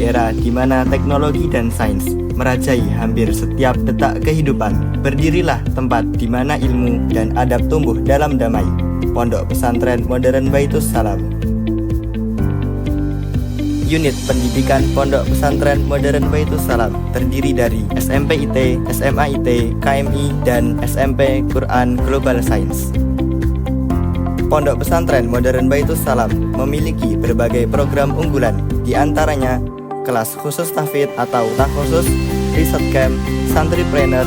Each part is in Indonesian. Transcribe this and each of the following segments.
era di mana teknologi dan sains merajai hampir setiap detak kehidupan, berdirilah tempat di mana ilmu dan adab tumbuh dalam damai. Pondok Pesantren Modern Baitus Salam. Unit Pendidikan Pondok Pesantren Modern Baitus Salam terdiri dari SMP IT, SMA IT, KMI, dan SMP Quran Global Science. Pondok Pesantren Modern Baitus Salam memiliki berbagai program unggulan, di antaranya kelas khusus tahfidz atau takhusus, riset camp, santripreneur,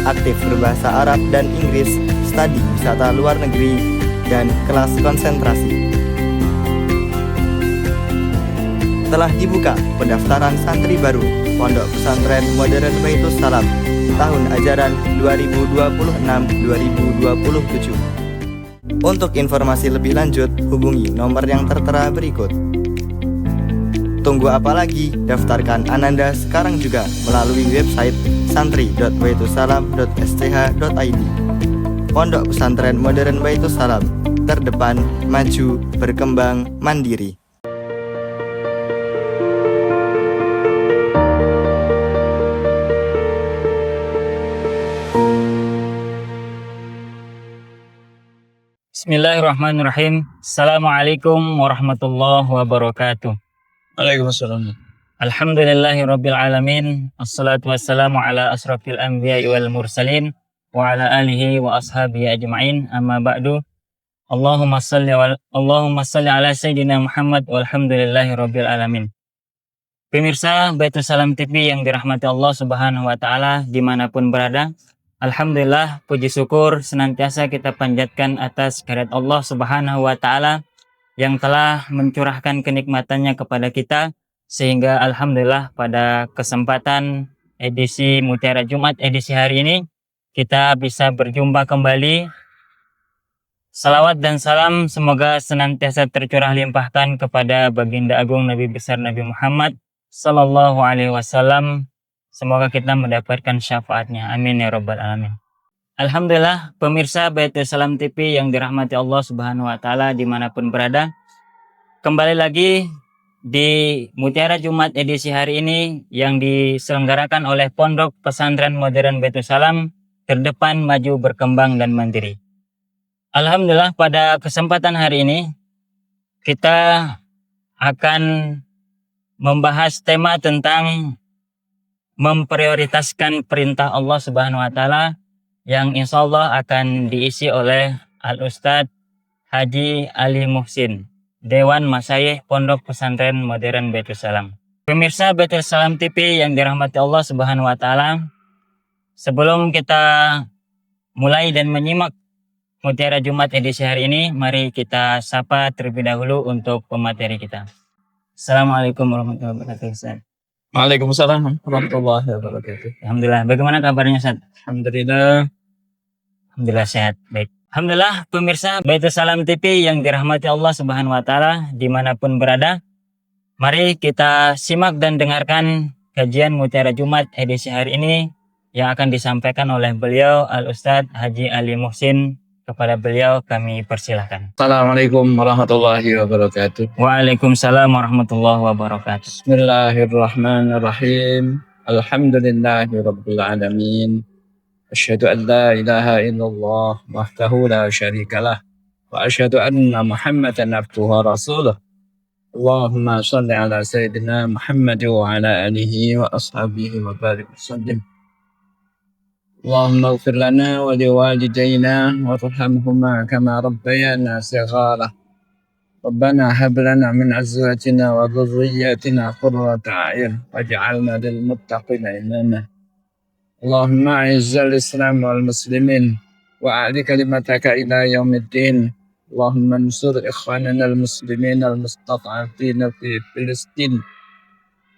aktif berbahasa Arab dan Inggris, studi wisata luar negeri, dan kelas konsentrasi. Telah dibuka pendaftaran santri baru Pondok Pesantren Modern Baitus Salam tahun ajaran 2026-2027. Untuk informasi lebih lanjut, hubungi nomor yang tertera berikut. Tunggu apa lagi? Daftarkan Ananda sekarang juga melalui website santri.baitussalam.sch.id. Pondok Pesantren Modern Baitus Salam, terdepan, maju, berkembang, mandiri. Bismillahirrahmanirrahim. Assalamualaikum warahmatullahi wabarakatuh. Waalaikumsalam. Alhamdulillahirabbil alamin. Assalatu wassalamu ala asrafil anbiya'i wal mursalin wa ala alihi wa ashabihi ajma'in. Amma ba'du. Allahumma salli ala sayyidina Muhammad walhamdulillahirabbil alamin. Pemirsa Baitus Salam TV yang dirahmati Allah Subhanahu wa taala dimanapun berada, alhamdulillah, puji syukur senantiasa kita panjatkan atas kehadirat Allah Subhanahu wa taala yang telah mencurahkan kenikmatannya kepada kita, sehingga alhamdulillah pada kesempatan edisi Mutiara Jumat edisi hari ini kita bisa berjumpa kembali. Salawat dan salam semoga senantiasa tercurah limpahkan kepada baginda agung Nabi besar Nabi Muhammad sallallahu alaihi wasallam. Semoga kita mendapatkan syafaatnya. Amin ya rabbal alamin. Alhamdulillah, pemirsa Baitus Salam TV yang dirahmati Allah Subhanahu wa taala dimanapun berada, kembali lagi di Mutiara Jumat edisi hari ini yang diselenggarakan oleh Pondok Pesantren Modern Baitus Salam, terdepan, maju, berkembang, dan mandiri. Alhamdulillah, pada kesempatan hari ini kita akan membahas tema tentang memprioritaskan perintah Allah Subhanahu wa taala yang insya Allah akan diisi oleh Al-Ustadz Haji Ali Muhsin, Dewan Masyayikh Pondok Pesantren Modern Baitus Salam. Pemirsa Baitus Salam TV yang dirahmati Allah Subhanahu wa taala, sebelum kita mulai dan menyimak Mutiara Jumat edisi hari ini, mari kita sapa terlebih dahulu untuk pemateri kita. Assalamualaikum warahmatullahi wabarakatuh, Ustaz. Waalaikumsalam warahmatullahi wabarakatuh. Alhamdulillah, bagaimana kabarnya, Ustaz? Alhamdulillah. Alhamdulillah sehat, baik. Alhamdulillah, pemirsa Baitus Salam TV yang dirahmati Allah Subhanahu wa taala dimanapun berada, mari kita simak dan dengarkan kajian Mutiara Jumat edisi hari ini yang akan disampaikan oleh beliau Al-Ustadz Haji Ali Muhsin. Kepada beliau kami persilahkan. Assalamualaikum warahmatullahi wabarakatuh. Waalaikumsalam warahmatullahi wabarakatuh. Bismillahirrahmanirrahim. Alhamdulillahi rabbil alamin. Asyhadu an la ilaha illallah wahdahu la syarikalah wa asyhadu anna Muhammadan abduhu wa rasuluh. Allahumma shalli ala sayyidina Muhammad wa ala alihi wa ashabihi wa barik wasallim. اللهم اغفر لنا ولوالدينا وارحمهما كما ربيانا صغارا ربنا هب لنا من أزواجنا وذرياتنا قرة أعين واجعلنا للمتقين إماما اللهم أعز الإسلام والمسلمين وأعل كلمتك إلى يوم الدين اللهم انصر إخواننا المسلمين المستضعفين في فلسطين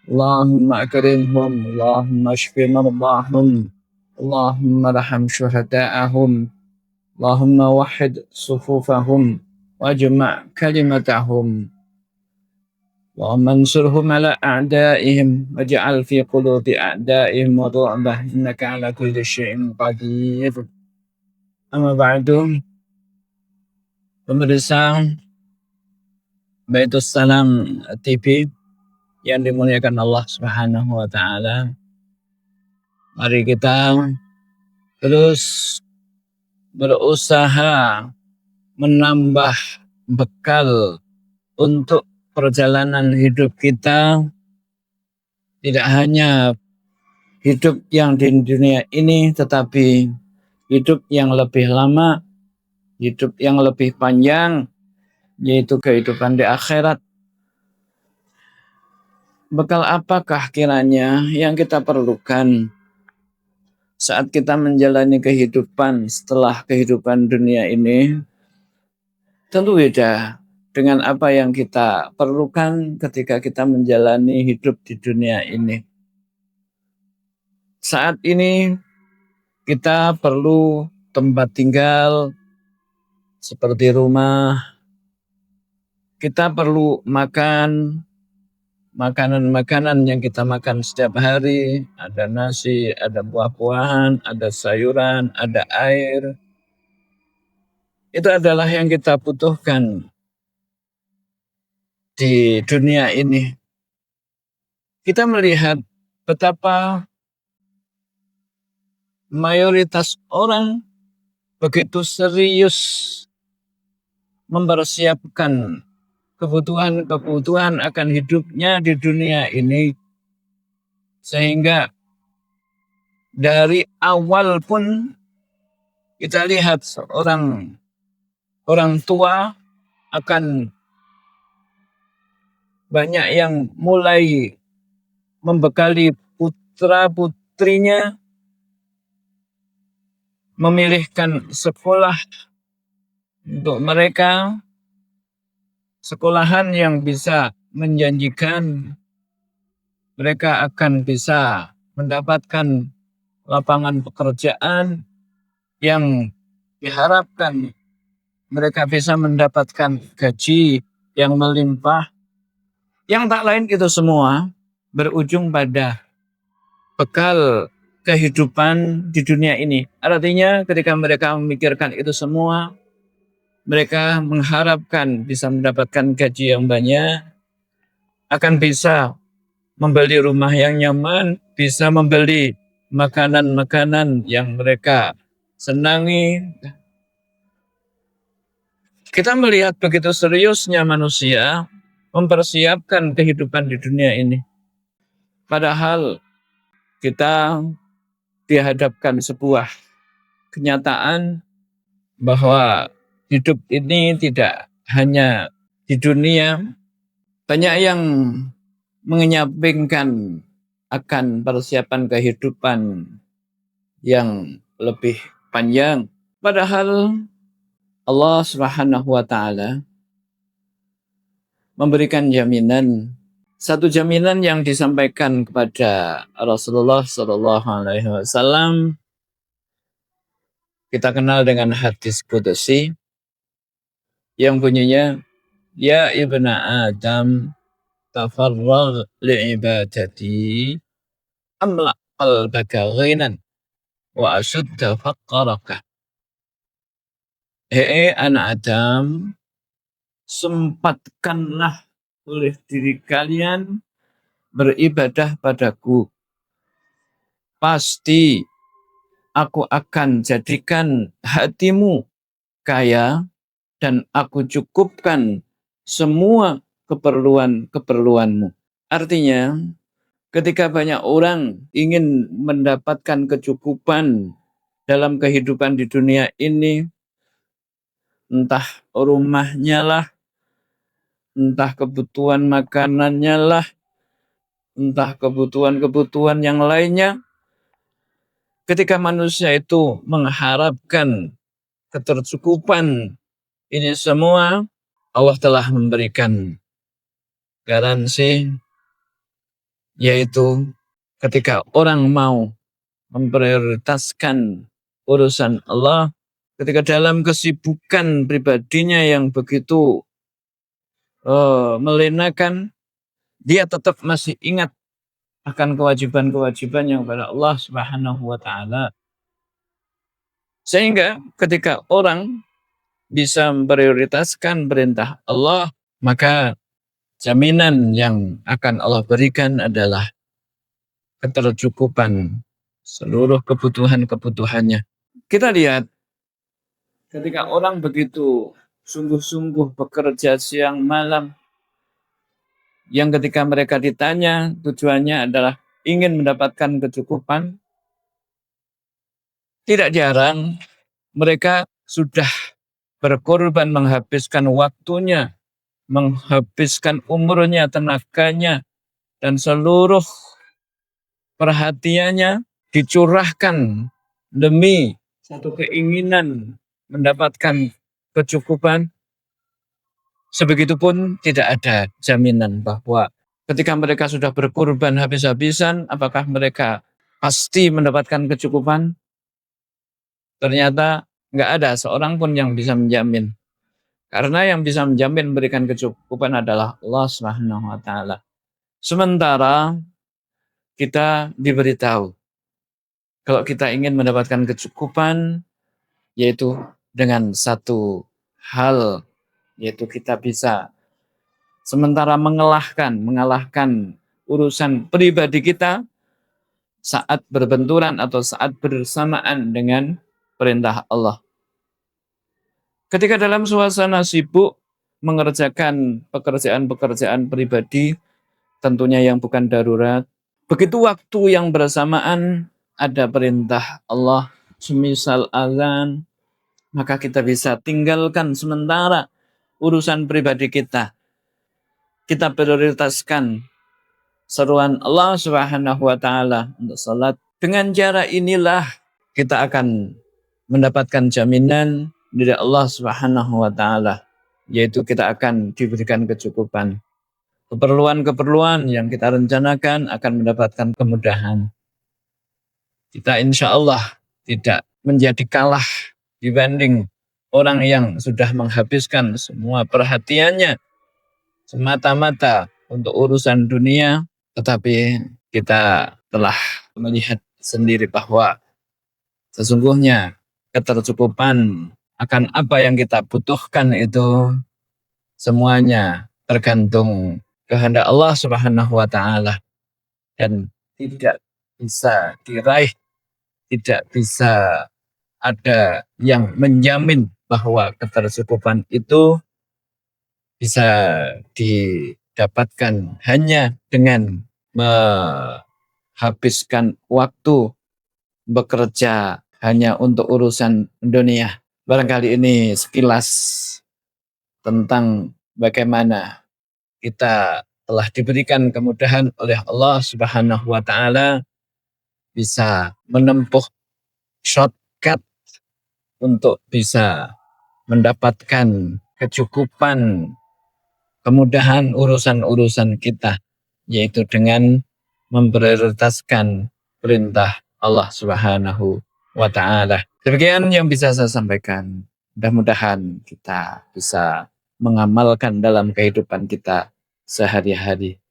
اللهم أكرمهم اللهم اشف مرضاهم اللهم ارحم شهداءهم اللهم وحد صفوفهم واجمع كلمتهم اللهم انصرهم على أعدائهم واجعل في قلوب أعدائهم الرعبة إنك على كل شيء قدير. أما بعد, pemirsa Baitus Salam TV yang dimuliakan Allah Subhanahu wa taala, mari kita terus berusaha menambah bekal untuk perjalanan hidup kita, tidak hanya hidup yang di dunia ini, tetapi hidup yang lebih lama, hidup yang lebih panjang, yaitu kehidupan di akhirat. Bekal apakah kiranya yang kita perlukan saat kita menjalani kehidupan setelah kehidupan dunia ini? Tentu beda dengan apa yang kita perlukan ketika kita menjalani hidup di dunia ini. Saat ini kita perlu tempat tinggal seperti rumah, kita perlu makan, makanan-makanan yang kita makan setiap hari, ada nasi, ada buah-buahan, ada sayuran, ada air. Itu adalah yang kita butuhkan di dunia ini. Kita melihat betapa mayoritas orang begitu serius mempersiapkan kebutuhan akan hidupnya di dunia ini, sehingga dari awal pun kita lihat seorang orang tua akan banyak yang mulai membekali putra-putrinya, memilihkan sekolah untuk mereka, sekolahan yang bisa menjanjikan mereka akan bisa mendapatkan lapangan pekerjaan yang diharapkan mereka bisa mendapatkan gaji yang melimpah. Yang tak lain itu semua berujung pada bekal kehidupan di dunia ini. Artinya ketika mereka memikirkan itu semua, mereka mengharapkan bisa mendapatkan gaji yang banyak, akan bisa membeli rumah yang nyaman, bisa membeli makanan-makanan yang mereka senangi. Kita melihat begitu seriusnya manusia mempersiapkan kehidupan di dunia ini. Padahal kita dihadapkan sebuah kenyataan bahwa hidup ini tidak hanya di dunia. Banyak yang menyampingkan akan persiapan kehidupan yang lebih panjang. Padahal Allah Subhanahu wa taala memberikan jaminan, satu jaminan yang disampaikan kepada Rasulullah sallallahu alaihi wasallam. Kita kenal dengan hadis qudsi yang bunyinya, ya ibna Adam tafarragh li'ibadati amla qalbaka ghinan wa asudda faqaraka. Hei anak Adam, sempatkanlah oleh diri kalian beribadah padaku. Pasti aku akan jadikan hatimu kaya dan aku cukupkan semua keperluan-keperluanmu. Artinya, ketika banyak orang ingin mendapatkan kecukupan dalam kehidupan di dunia ini, entah rumahnya lah, entah kebutuhan makanannya lah, entah kebutuhan-kebutuhan yang lainnya. Ketika manusia itu mengharapkan ketercukupan ini semua, Allah telah memberikan garansi, yaitu ketika orang mau memprioritaskan urusan Allah, ketika dalam kesibukan pribadinya yang begitu melenakan, dia tetap masih ingat akan kewajiban-kewajiban yang pada Allah Subhanahu wa taala. Sehingga ketika orang bisa memprioritaskan perintah Allah, maka jaminan yang akan Allah berikan adalah ketercukupan seluruh kebutuhan-kebutuhannya. Kita lihat ketika orang begitu sungguh-sungguh bekerja siang malam, yang ketika mereka ditanya tujuannya adalah ingin mendapatkan kecukupan, tidak jarang mereka sudah berkorban menghabiskan waktunya, menghabiskan umurnya, tenaganya, dan seluruh perhatiannya dicurahkan demi satu keinginan mendapatkan kecukupan. Sebegitupun tidak ada jaminan bahwa ketika mereka sudah berkorban habis-habisan, apakah mereka pasti mendapatkan kecukupan? Ternyata nggak ada seorang pun yang bisa menjamin. Karena yang bisa menjamin memberikan kecukupan adalah Allah Subhanahu wa taala. Sementara kita diberitahu kalau kita ingin mendapatkan kecukupan, yaitu dengan satu hal, yaitu kita bisa sementara mengalahkan urusan pribadi kita saat berbenturan atau saat bersamaan dengan perintah Allah. Ketika dalam suasana sibuk mengerjakan pekerjaan-pekerjaan pribadi, tentunya yang bukan darurat, begitu waktu yang bersamaan ada perintah Allah, semisal azan, maka kita bisa tinggalkan sementara urusan pribadi kita. Kita prioritaskan seruan Allah Subhanahu wa taala untuk salat. Dengan cara inilah kita akan mendapatkan jaminan dari Allah Subhanahu wa taala, yaitu kita akan diberikan kecukupan. Keperluan-keperluan yang kita rencanakan akan mendapatkan kemudahan. Kita insya Allah tidak menjadi kalah dibanding orang yang sudah menghabiskan semua perhatiannya semata-mata untuk urusan dunia, tetapi kita telah melihat sendiri bahwa sesungguhnya ketercukupan akan apa yang kita butuhkan itu semuanya tergantung kehendak Allah Subhanahu wa taala dan tidak bisa diraih, tidak bisa ada yang menjamin bahwa ketercukupan itu bisa didapatkan hanya dengan menghabiskan waktu bekerja hanya untuk urusan dunia. Barangkali ini sekilas tentang bagaimana kita telah diberikan kemudahan oleh Allah Subhanahu wa taala bisa menempuh shortcut untuk bisa mendapatkan kecukupan, kemudahan urusan-urusan kita, yaitu dengan memprioritaskan perintah Allah Subhanahu wa taala. Demikian yang bisa saya sampaikan. Mudah-mudahan kita bisa mengamalkan dalam kehidupan kita sehari-hari.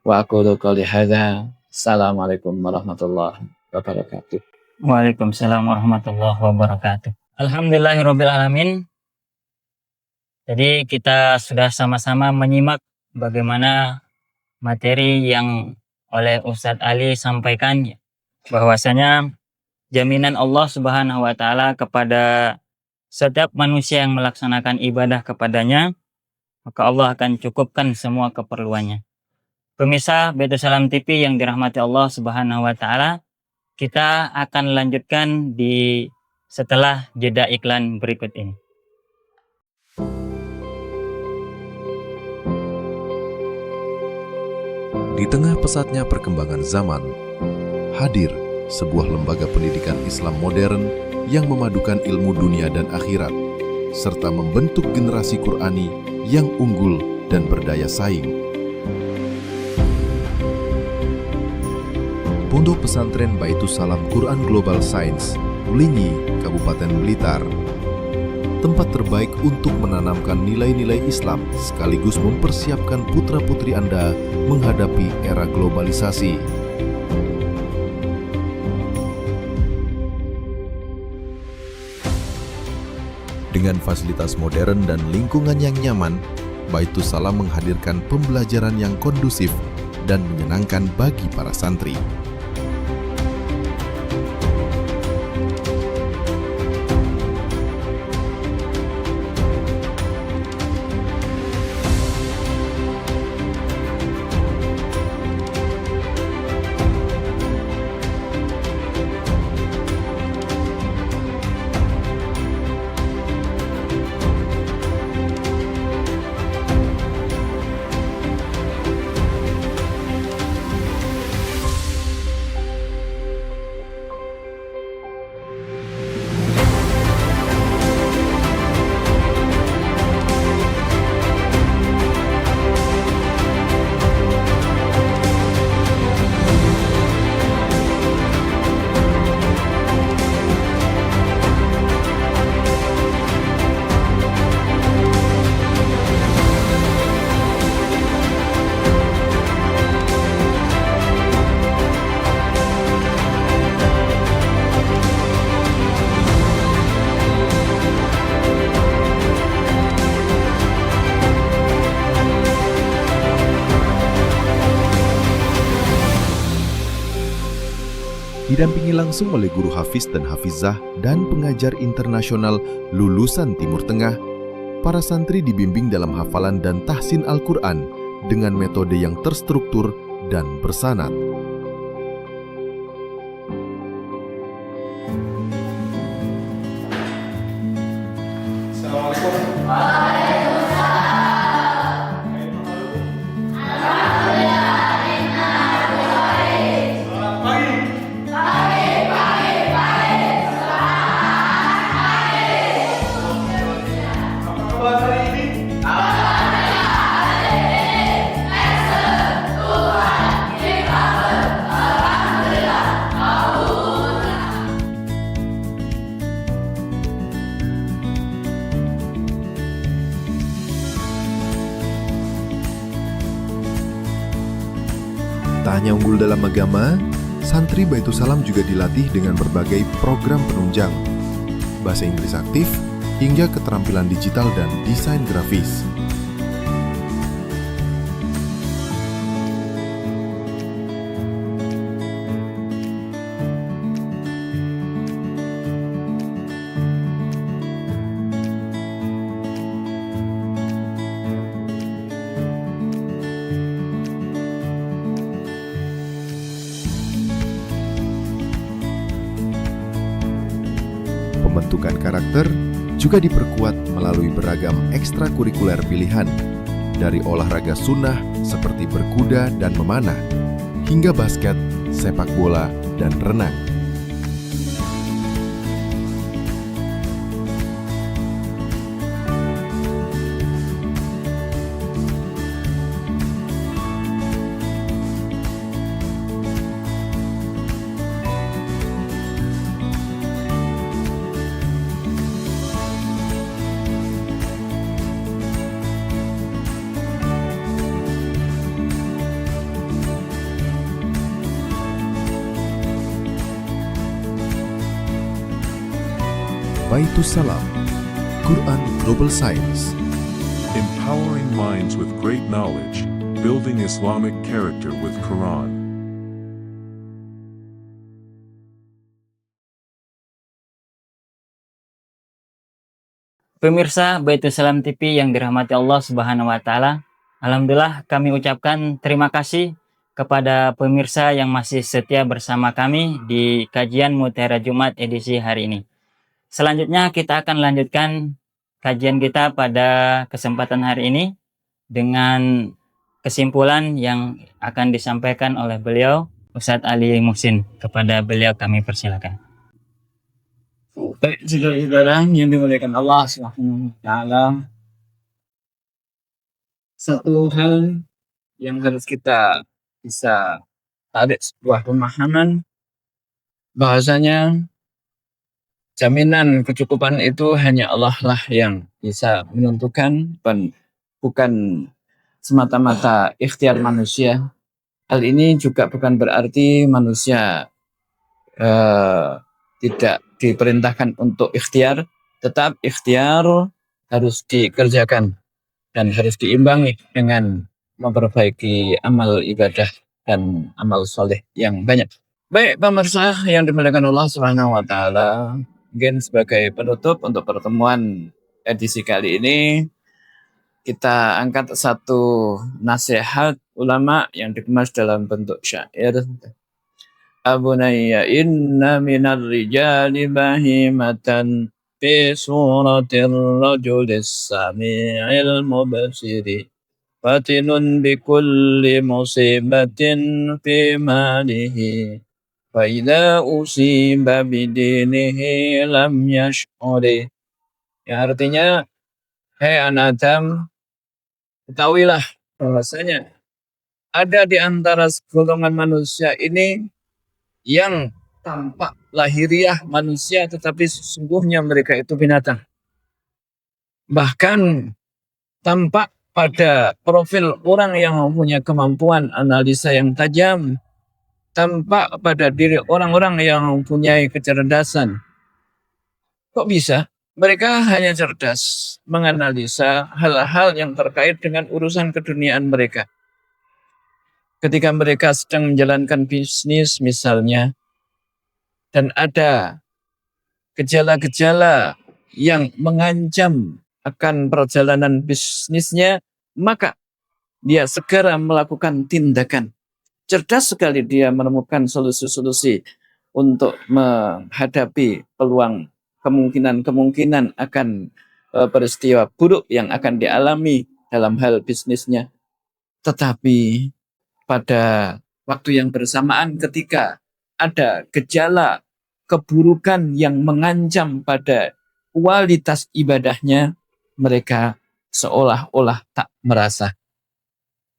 Wa aqulu qouli hadza. Assalamualaikum warahmatullahi wabarakatuh. Waalaikumsalam warahmatullahi wabarakatuh. Alhamdulillahirabbil alamin. Jadi kita sudah sama-sama menyimak bagaimana materi yang oleh Ustadz Ali sampaikan, bahwasanya jaminan Allah Subhanahu wa taala kepada setiap manusia yang melaksanakan ibadah kepadanya, maka Allah akan cukupkan semua keperluannya. Pemirsa Baitus Salam TV yang dirahmati Allah Subhanahu wa taala, kita akan lanjutkan di setelah jeda iklan berikut ini. Di tengah pesatnya perkembangan zaman, hadir sebuah lembaga pendidikan Islam modern yang memadukan ilmu dunia dan akhirat, serta membentuk generasi Qur'ani yang unggul dan berdaya saing. Pondok Pesantren Baitus Salam Quran Global Science, Ulinyi, Kabupaten Blitar. Tempat terbaik untuk menanamkan nilai-nilai Islam sekaligus mempersiapkan putra-putri Anda menghadapi era globalisasi. Dengan fasilitas modern dan lingkungan yang nyaman, Baitus Salam menghadirkan pembelajaran yang kondusif dan menyenangkan bagi para santri. Didampingi langsung oleh guru hafiz dan hafizah dan pengajar internasional lulusan Timur Tengah, para santri dibimbing dalam hafalan dan tahsin Al-Quran dengan metode yang terstruktur dan bersanad. Tak hanya unggul dalam agama, santri Baitus Salam juga dilatih dengan berbagai program penunjang, bahasa Inggris aktif, hingga keterampilan digital dan desain grafis. Pembentukan karakter juga diperkuat melalui beragam ekstrakurikuler pilihan, dari olahraga sunnah seperti berkuda dan memanah, hingga basket, sepak bola, dan renang. Baitus Salam, Quran Global Science. Empowering minds with great knowledge, building Islamic character with Quran. Pemirsa Baitus Salam TV yang dirahmati Allah Subhanahu wa taala, alhamdulillah kami ucapkan terima kasih kepada pemirsa yang masih setia bersama kami di kajian Mutiara Jumat edisi hari ini. Selanjutnya kita akan lanjutkan kajian kita pada kesempatan hari ini dengan kesimpulan yang akan disampaikan oleh beliau, Ustadz Ali Muhsin. Kepada beliau kami persilakan. Baik, saudara-saudara yang dimuliakan Allah Subhanahu wa taala. Satu hal yang harus kita bisa tarik sebuah pemahaman bahwasanya jaminan kecukupan itu hanya Allah lah yang bisa menentukan, bukan semata-mata ikhtiar manusia. Hal ini juga bukan berarti manusia tidak diperintahkan untuk ikhtiar, tetap ikhtiar harus dikerjakan. dan harus diimbangi dengan memperbaiki amal ibadah dan amal soleh yang banyak. Baik pemirsa yang dimuliakan Allah Subhanahu wa taala, mungkin sebagai penutup untuk pertemuan edisi kali ini kita angkat satu nasihat ulama yang dikemas dalam bentuk syair. Abunayya inna minar rijali bahimatan fi suratir rajulis sami'il mubasiri fatinun bikulli musibatin fi malihi fa idza usiba bidinihi lam yash'uri. Yang artinya, hai anak Adam, ketahuilah bahwasanya ada di antara golongan manusia ini yang tampak lahiriah manusia tetapi sesungguhnya mereka itu binatang. Bahkan tampak pada profil orang yang mempunyai kemampuan analisa yang tajam, tampak pada diri orang-orang yang mempunyai kecerdasan. Kok bisa? Mereka hanya cerdas menganalisa hal-hal yang terkait dengan urusan keduniaan mereka. Ketika mereka sedang menjalankan bisnis misalnya, dan ada gejala-gejala yang mengancam akan perjalanan bisnisnya, maka dia segera melakukan tindakan. Cerdas sekali dia menemukan solusi-solusi untuk menghadapi peluang kemungkinan-kemungkinan akan peristiwa buruk yang akan dialami dalam hal bisnisnya. Tetapi pada waktu yang bersamaan ketika ada gejala keburukan yang mengancam pada kualitas ibadahnya, mereka seolah-olah tak merasa.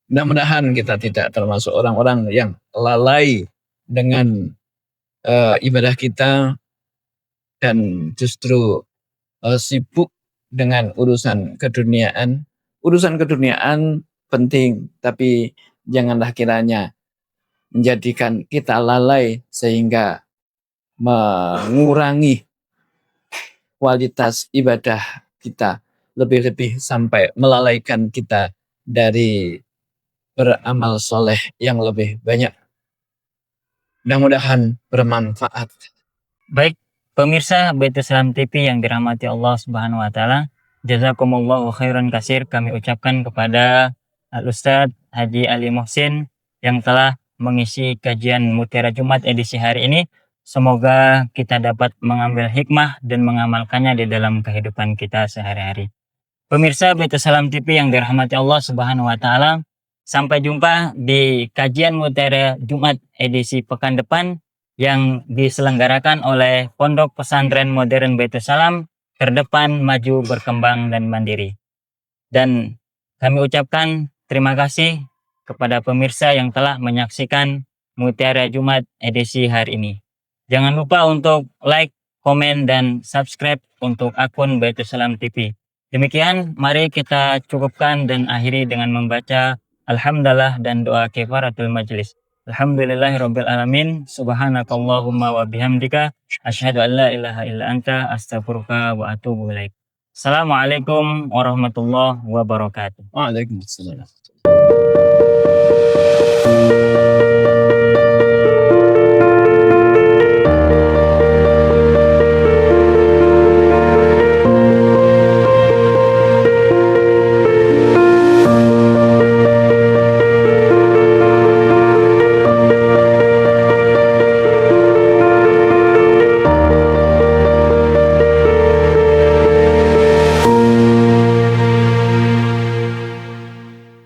Mudah-mudahan kita tidak termasuk orang-orang yang lalai dengan ibadah kita dan justru sibuk dengan urusan keduniaan. Urusan keduniaan penting, tapi janganlah kiranya menjadikan kita lalai sehingga mengurangi kualitas ibadah kita, lebih-lebih sampai melalaikan kita dari beramal soleh yang lebih banyak. Mudah-mudahan bermanfaat. Baik, pemirsa Baitus Salam TV yang dirahmati Allah Subhanahu wa taala, jazakumullahu khairan katsir kami ucapkan kepada Al-Ustadz Haji Ali Muhsin yang telah mengisi kajian Mutiara Jumat edisi hari ini. Semoga kita dapat mengambil hikmah dan mengamalkannya di dalam kehidupan kita sehari-hari. Pemirsa Baitus Salam TV yang dirahmati Allah Subhanahu wa taala, sampai jumpa di kajian Mutiara Jumat edisi pekan depan yang diselenggarakan oleh Pondok Pesantren Modern Baitus Salam, terdepan, maju, berkembang, dan mandiri. Dan kami ucapkan terima kasih kepada pemirsa yang telah menyaksikan Mutiara Jumat edisi hari ini. Jangan lupa untuk like, komen, dan subscribe untuk akun Baitus Salam TV. Demikian, mari kita cukupkan dan akhiri dengan membaca Alhamdulillah dan doa kifaratul majlis. Alhamdulillahirabbil alamin. Subhanakallahumma wa bihamdika asyhadu an la ilaha illa anta astaghfiruka wa atubu ilaik. Assalamualaikum warahmatullahi wabarakatuh. Waalaikumsalam.